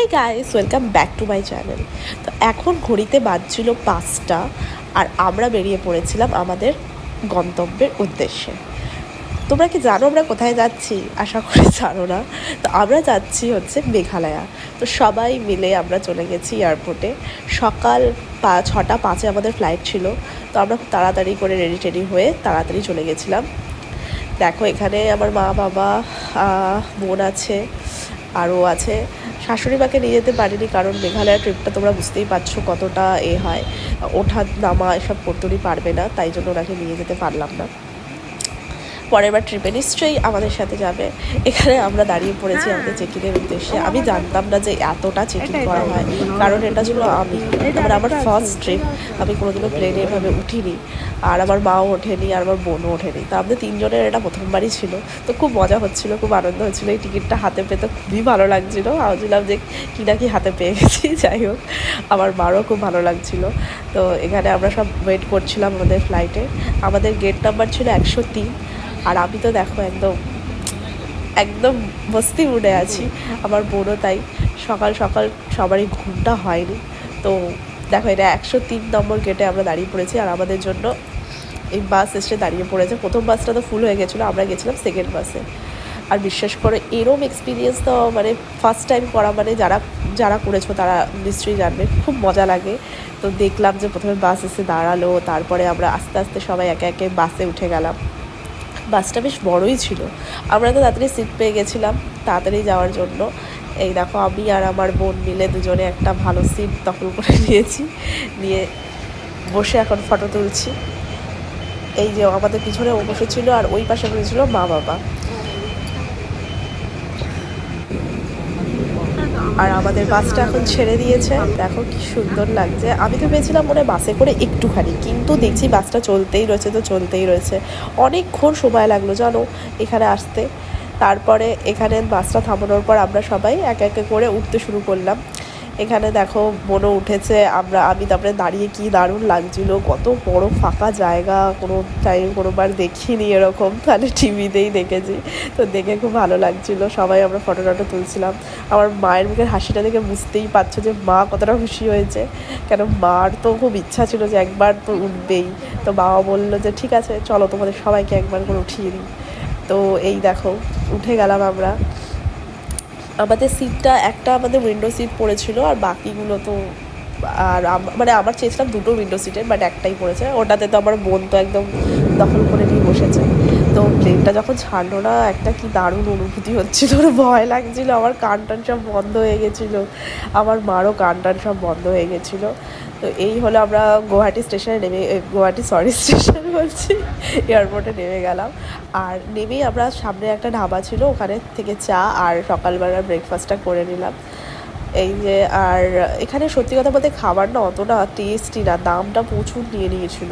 Hey guys, welcome back to my channel. তো এখন ঘড়িতে বাজছিল 5টা আর আমরা বেরিয়ে পড়েছিলাম আমাদের গন্তব্যের উদ্দেশ্যে। তোমরা কি জানো আমরা কোথায় যাচ্ছি? আশা করি জানো না। তো আমরা যাচ্ছি হচ্ছে মেঘালয়া। তো সবাই মিলে আমরা চলে গেছি এয়ারপোর্টে। সকাল 6টা 5-এ আমাদের ফ্লাইট ছিল। তো আমরা খুব তাড়াতাড়ি করে রেডি টেডি হয়ে তাড়াতাড়ি চলে গেছিলাম। দেখো এখানে আমার মা বাবা, বোন আছে, আরও আছে। শাশুড়ি মাকে নিয়ে যেতে পারিনি, কারণ মেঘালয় ট্রিপটা তোমরা বুঝতেই পারছো কতটা হয়, ওঠা নামা এসব করতে উনি পারবে না, তাই জন্য ওনাকে নিয়ে যেতে পারলাম না। পরের বার ট্রিপে নিশ্চয়ই আমাদের সাথে যাবে। এখানে আমরা দাঁড়িয়ে পড়েছি আমাদের চেকিংয়ের উদ্দেশ্যে। আমি জানতাম না যে এতটা চেকিং করা হয়, কারণ এটা ছিল আমার ফার্স্ট ট্রিপ। আমি কোনোদিনও প্লেনে এভাবে উঠিনি, আর আমার মাও ওঠেনি, আর আমার বোনও ওঠেনি। তো আমাদের তিনজনের এটা প্রথমবারই ছিল। তো খুব মজা হচ্ছিলো, খুব আনন্দ হচ্ছিলো। এই টিকিটটা হাতে পেতে খুবই ভালো লাগছিলো। ভাবছিলাম যে কি না কি হাতে পেয়ে গেছি। যাই হোক, আমার মারও খুব ভালো লাগছিলো। তো এখানে আমরা সব ওয়েট করছিলাম আমাদের ফ্লাইটে। আমাদের গেট নাম্বার ছিল 103। আর আমি তো দেখো একদম একদম মস্তি মুডে আছি, আমার বোনও তাই। সকাল সকাল সবারই ঘুমটা হয়নি। তো দেখো, এটা 103 নম্বর গেটে আমরা দাঁড়িয়ে পড়েছি, আর আমাদের জন্য এই বাস এসে দাঁড়িয়ে পড়েছে। প্রথম বাসটা তো ফুল হয়ে গেছিলো, আমরা গেছিলাম সেকেন্ড বাসে। আর বিশ্বাস করে, এরম এক্সপিরিয়েন্স তো মানে ফার্স্ট টাইম করা, মানে যারা যারা করেছো তারা নিশ্চয়ই জানবে, খুব মজা লাগে। তো দেখলাম যে প্রথমে বাস এসে দাঁড়ালো, তারপরে আমরা আস্তে আস্তে সবাই একে একে বাসে উঠে গেলাম। বাসটা বেশ বড়ই ছিল, আমরা তো তাড়াতাড়ি সিট পেয়ে গেছিলাম তাড়াতাড়ি যাওয়ার জন্য। এই দেখো, আমি আর আমার বোন মিলে দুজনে একটা ভালো সিট দখল করে নিয়েছি, নিয়ে বসে এখন ফটো তুলছি। এই যে আমাদের পিছনে ও বসেছিল, আর ওই পাশে বসেছিল মা বাবা। আর আমাদের বাসটা এখন ছেড়ে দিয়েছে, দেখো কি সুন্দর লাগছে। আমি তো ভেবেছিলাম মনে বাসে করে একটুখানি, কিন্তু দেখছি বাসটা চলতেই রয়েছে, তো চলতেই রয়েছে। অনেকক্ষণ সময় লাগলো জানো এখানে আসতে। তারপরে এখানে বাসটা থামানোর পর আমরা সবাই একে একে করে উঠতে শুরু করলাম। এখানে দেখো বোনও উঠেছে, আমি তারপরে দাঁড়িয়ে, কি দারুণ লাগছিল। কত বড় ফাঁকা জায়গা, কোনোবার দেখিনি এরকম, তাহলে টিভিতেই দেখেছি। তো দেখে খুব ভালো লাগছিল। সবাই আমরা ফটো টটো তুলছিলাম। আমার মায়ের মুখের হাসিটা দেখে বুঝতেই পারছো যে মা কতটা খুশি হয়েছে, কেন মার তো খুব ইচ্ছা ছিল যে একবার তো উঠবেই। তো বাবা বললো যে ঠিক আছে চলো, তোমাদের সবাইকে একবার করে উঠিয়ে দিই। তো এই দেখো, উঠে গেলাম আমরা। আমাদের সিটটা একটা আমাদের উইন্ডো সিট পড়েছিল, আর বাকিগুলো তো আর মানে আমার চেয়েছিলাম দুটো উইন্ডো সিটের, বাট একটাই পড়েছে। ওটাতে তো আমার বোন তো একদম দখল করে নিয়ে বসেছে। তো প্লেনটা যখন ছাড়লো না, একটা কি দারুণ অনুভূতি হচ্ছিলো, ভয় লাগছিলো। আমার কান টান সব বন্ধ হয়ে গেছিলো, আমার মারও কান টান সব বন্ধ হয়ে গেছিলো। তো এই হলো, আমরা গুয়াহাটি স্টেশন বলছি, এয়ারপোর্টে নেমে গেলাম। আর নেমেই আমরা সামনে একটা ধাবা ছিল, ওখানে থেকে চা আর সকালবেলার ব্রেকফাস্টটা করে নিলাম। এই যে, আর এখানে সত্যি কথা বলতে খাবার না অতটা টেস্টি না, দামটা প্রচুর নিয়ে নিয়েছিল।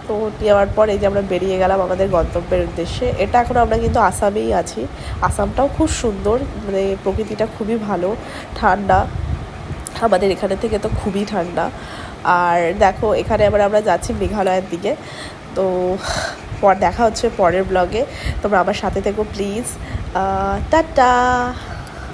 তো নেওয়ার পর এই যে আমরা বেরিয়ে গেলাম আমাদের গন্তব্যের উদ্দেশ্যে। এটা এখন আমরা কিন্তু আসামেই আছি। আসামটাও খুব সুন্দর, মানে প্রকৃতিটা খুবই ভালো, ঠান্ডা। আমাদের এখানে থেকে তো খুবই ঠান্ডা। আর দেখো এখানে আমরা যাচ্ছি মেঘালয়ের দিকে। তো দেখা হচ্ছে পরের ব্লগে, তোমরা আমার সাথে থেকো প্লিজ। টাটা।